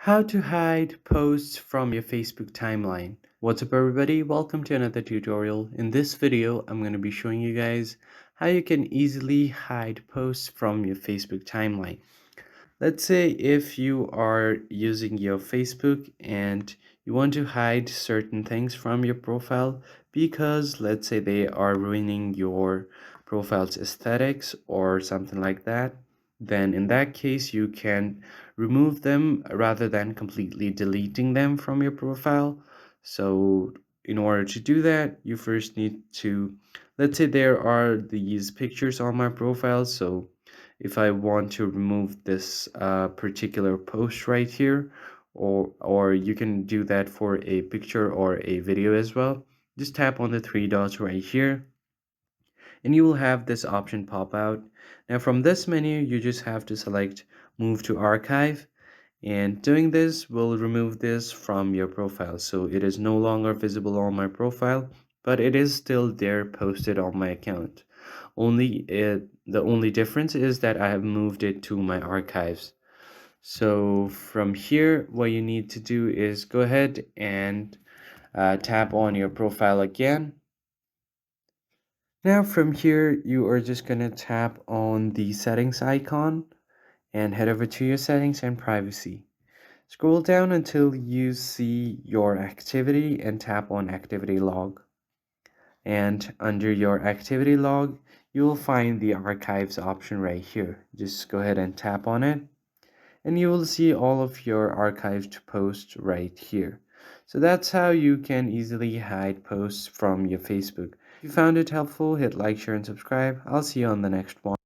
How to hide posts from your Facebook timeline. What's up everybody? Welcome to another tutorial. In this video, I'm going to be showing you guys how you can easily hide posts from your Facebook timeline. Let's say if you are using your Facebook and you want to hide certain things from your profile because let's say they are ruining your profile's aesthetics or something like that, then in that case you can remove them rather than completely deleting them from your profile. So in order to do that, you first need to, let's say there are these pictures on my profile. So if I want to remove this particular post right here, or you can do that for a picture or a video as well, just tap on the three dots right here and you will have this option pop out. Now from this menu, you just have to select move to archive, and doing this will remove this from your profile. So it is no longer visible on my profile, but it is still there posted on my account. The only difference is that I have moved it to my archives. So from here, what you need to do is go ahead and tap on your profile again. Now from here, you are just gonna tap on the settings icon and head over to your settings and privacy. Scroll down until you see your activity and tap on activity log. And under your activity log, you will find the archives option right here. Just go ahead and tap on it and you will see all of your archived posts right here. So that's how you can easily hide posts from your Facebook. If you found it helpful, hit like, share, and subscribe. I'll see you on the next one.